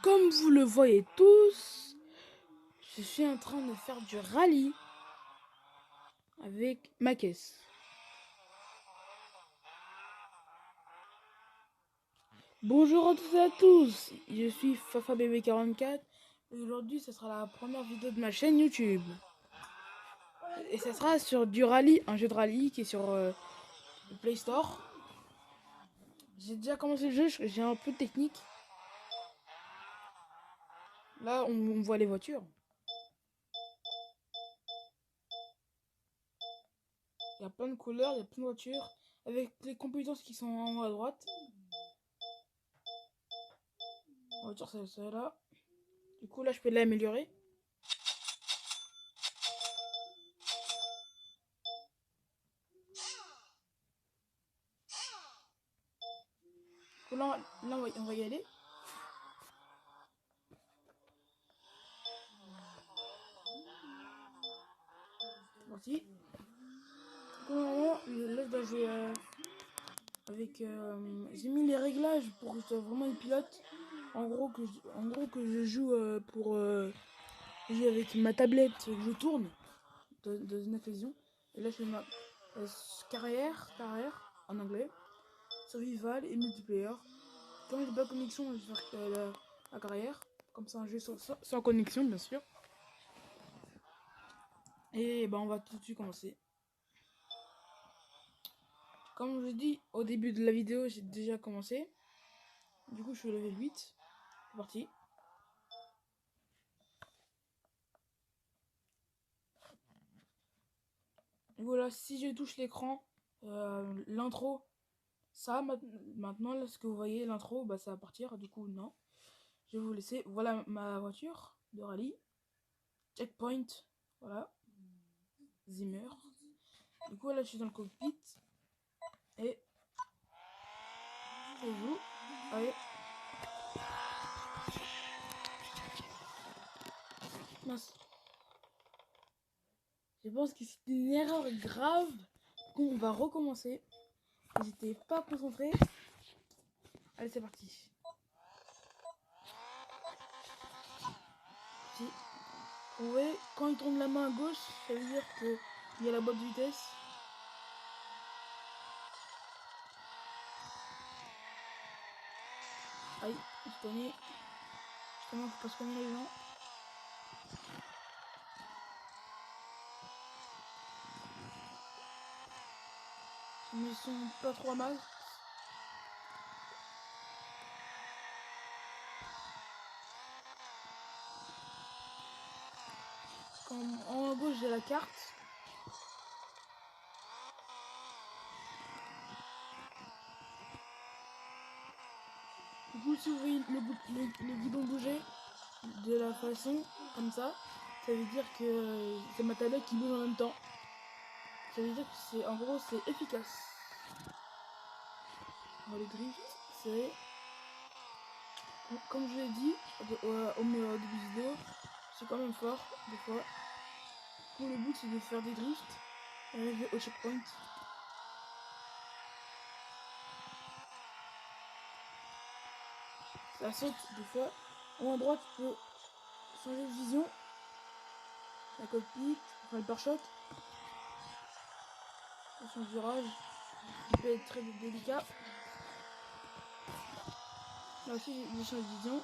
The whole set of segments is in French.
Comme vous le voyez tous, je suis en train de faire du rallye avec ma caisse. Bonjour à tous et à tous, je suis FafaBB44 et aujourd'hui ce sera la première vidéo de ma chaîne YouTube. Et ça sera sur du rallye, un jeu de rallye qui est sur le Play Store. J'ai déjà commencé le jeu, j'ai un peu de technique. Là on voit les voitures. Il y a plein de couleurs, il y a plein de voitures avec les compétences qui sont en haut à droite. La voiture c'est celle-là. Du coup là je peux l'améliorer. Là on va y aller. Voici. Là je dois jouer avec. J'ai mis les réglages pour que je sois vraiment une pilote. En gros que je joue pour jouer avec ma tablette que je tourne dans une occasion. Et là je fais ma carrière en anglais, survival et multiplayer. Quand j'ai pas de connexion, je vais faire la carrière. Comme ça un jeu sans connexion bien sûr. Et ben on va tout de suite commencer. Comme je l'ai dit au début de la vidéo, j'ai déjà commencé. Du coup je suis level 8. C'est parti. Voilà, si je touche l'écran, l'intro, ça maintenant là ce que vous voyez, l'intro, bah ça va partir. Du coup non, je vais vous laisser. Voilà ma voiture de rallye. Checkpoint, voilà. Zimmer. Du coup là je suis dans le cockpit. Et c'est vous. Allez. Mince. Je pense que c'est une erreur grave. Du coup on va recommencer. J'étais pas concentré. Allez c'est parti. Si. Vous voyez, quand il tourne la main à gauche, ça veut dire qu'il y a la boîte de vitesse. Aïe, on se connaît. Justement, faut pas se connaître les gens. Mais ils sont pas trop à mal. En haut à gauche, j'ai la carte. Du coup, si vous voyez le guidon bouger de la façon comme ça veut dire que c'est ma tablette qui bouge en même temps. Ça veut dire que c'est, en gros, c'est efficace. Le drift, c'est, comme je l'ai dit au début de vidéo, c'est quand même fort des fois. Du coup, le but c'est de faire des drifts et arriver au checkpoint. Ça saute des fois. En haut à droite, tu peux changer de vision. La cockpit, enfin le pare-choc. Attention au virage, il peut être très délicat. Là aussi, j'ai changé de vision.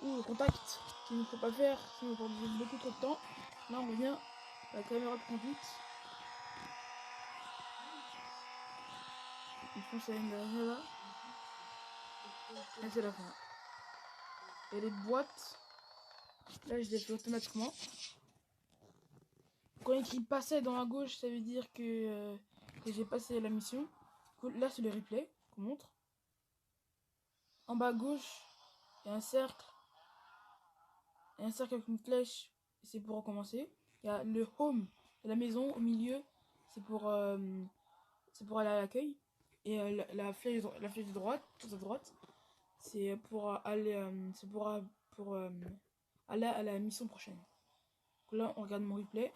Ou le contact, qu'il ne faut pas faire, sinon on va perdre beaucoup trop de temps. Là, on revient, la caméra de conduite. Je pense qu'il y a une derrière là. Et c'est la fin. Et les boîtes, là, je les fais automatiquement. Quand il écrit passer dans la gauche, ça veut dire que j'ai passé la mission. Là, c'est le replay qu'on montre. En bas à gauche, il y a un cercle. Il y a un cercle avec une flèche, c'est pour recommencer. Il y a le home de la maison au milieu, c'est pour aller à l'accueil. Et la flèche de droite, tout à droite, c'est pour aller aller à la mission prochaine. Donc là, on regarde mon replay.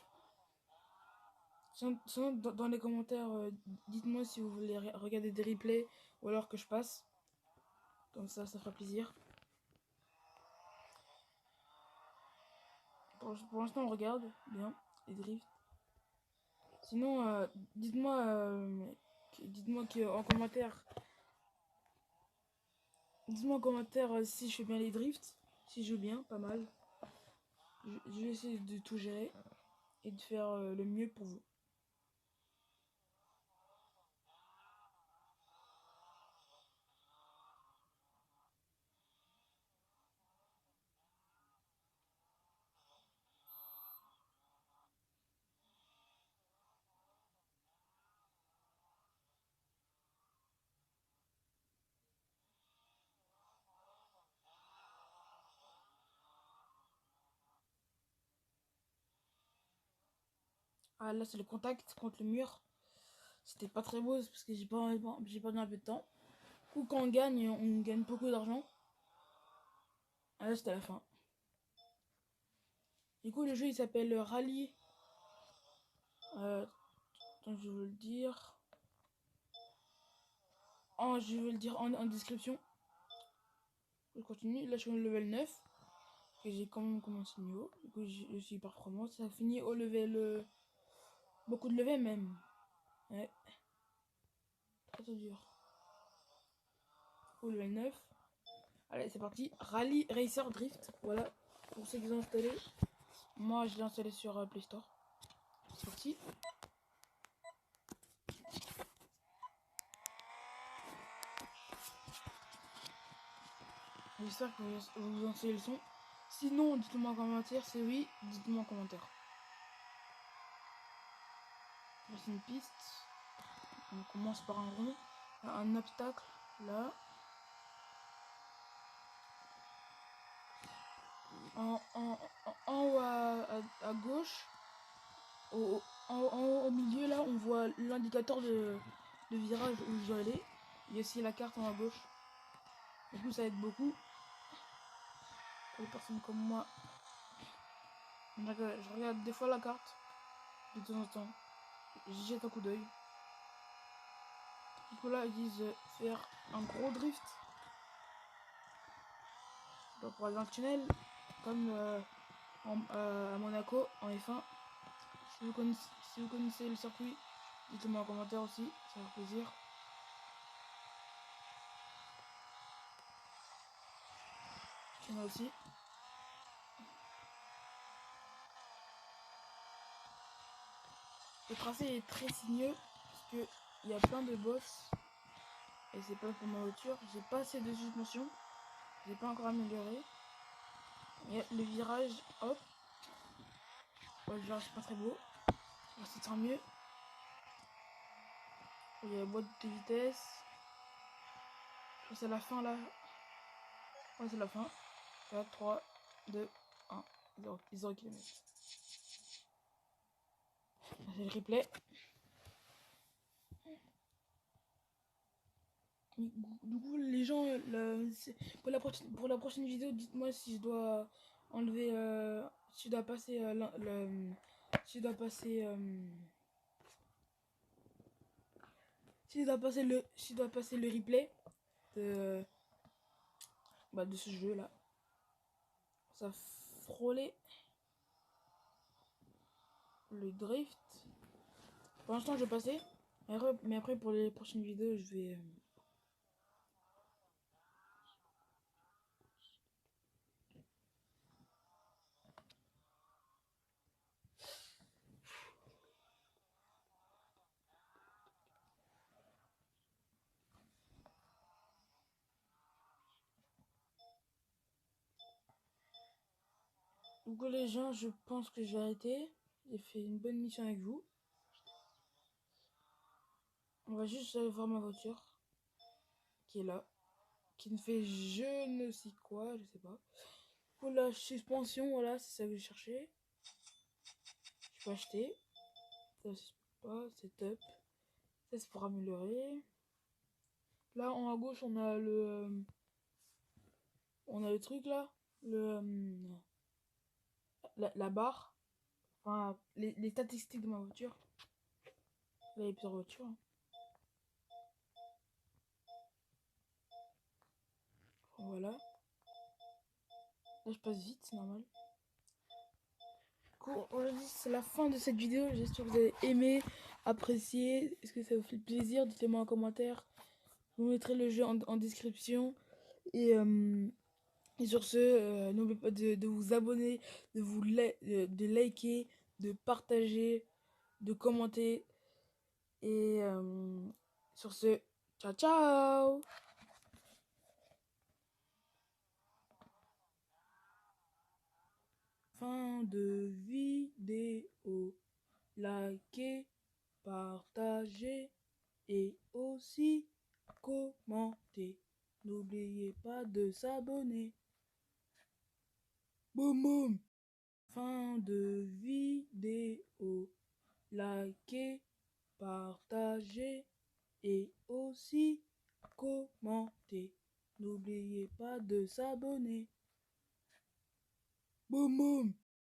Sinon, dans les commentaires, dites-moi si vous voulez regarder des replays ou alors que je passe. Comme ça fera plaisir. Pour l'instant, on regarde bien les drifts. Sinon, dites-moi en commentaire. Dites-moi en commentaire si je fais bien les drifts. Si je joue bien, pas mal. Je vais essayer de tout gérer et de faire le mieux pour vous. Ah là, c'est le contact contre le mur. C'était pas très beau parce que j'ai pas donné un peu de temps. Ou quand on gagne beaucoup d'argent. Ah là, c'était à la fin. Du coup, le jeu il s'appelle Rally. Attends, je veux le dire. Oh, je vais le dire en description. Je continue. Là, je suis au level 9. Et j'ai quand même commencé le niveau. Du coup, je suis performant. Ça finit au level. Beaucoup de level même. Ouais. Très dur. Au level 9. Allez, c'est parti. Rally Racer Drift. Voilà. Pour ceux qui ont installé. Moi, je l'ai installé sur Play Store. C'est parti. J'espère que vous en savez le son. Sinon, dites-moi en commentaire. C'est oui, dites-moi en commentaire. Là, c'est une piste. On commence par un rond. Un obstacle. Là. En haut à gauche. Au milieu, là, on voit l'indicateur de virage où je dois aller. Il y a aussi la carte en haut à gauche. Du coup, ça aide beaucoup. Pour les personnes comme moi. Je regarde des fois la carte. De temps en temps. J'y jette un coup d'œil. Du coup, là, ils disent faire un gros drift. Donc, pour aller dans le tunnel. Comme à Monaco, en F1. Si vous connaissez le circuit, dites-moi en commentaire aussi. Ça va faire plaisir. Il y en a aussi. Le tracé est très sinueux parce que il y a plein de boss et c'est pas pour ma voiture. J'ai pas assez de suspension, j'ai pas encore amélioré. Il y a le virage, hop, le virage c'est pas très beau, là c'est tant mieux. Il y a la boîte de vitesse. Je crois que c'est la fin là. Ouais, c'est la fin. 4, 3, 2, 1, 0 km. C'est le replay. Du coup, les gens, pour la prochaine vidéo, dites-moi si je dois enlever, si je dois passer, si je dois passer, si je dois passer le replay de, de ce jeu là. Ça frôlait le drift. Pour l'instant, je vais passer. Mais après, pour les prochaines vidéos, je vais. Donc les gens, je pense que je vais arrêter. J'ai fait une bonne mission avec vous. On va juste aller voir ma voiture. Qui est là. Qui ne fait je ne sais quoi, je sais pas. Pour la suspension, voilà, c'est ça que je cherchais. Je peux acheter. Ça, je sais pas, c'est top. Ça, c'est pour améliorer. Là, en haut à gauche, on a le truc là. La barre. Enfin, les statistiques de ma voiture. Là, il y a plusieurs voitures. Hein. Voilà. Là, je passe vite, c'est normal. Cool. Aujourd'hui, c'est la fin de cette vidéo. J'espère que vous avez aimé, apprécié. Est-ce que ça vous fait plaisir? Dites-le-moi en commentaire. Je vous mettrai le jeu en description. Et sur ce, n'oubliez pas de vous abonner, de liker, de partager, de commenter. Et sur ce, ciao ciao! Fin de vidéo. Likez, partagez et aussi commentez. N'oubliez pas de s'abonner. Boum boum! Fin de vidéo. Likez, partagez et aussi commentez. N'oubliez pas de s'abonner. Boum boum!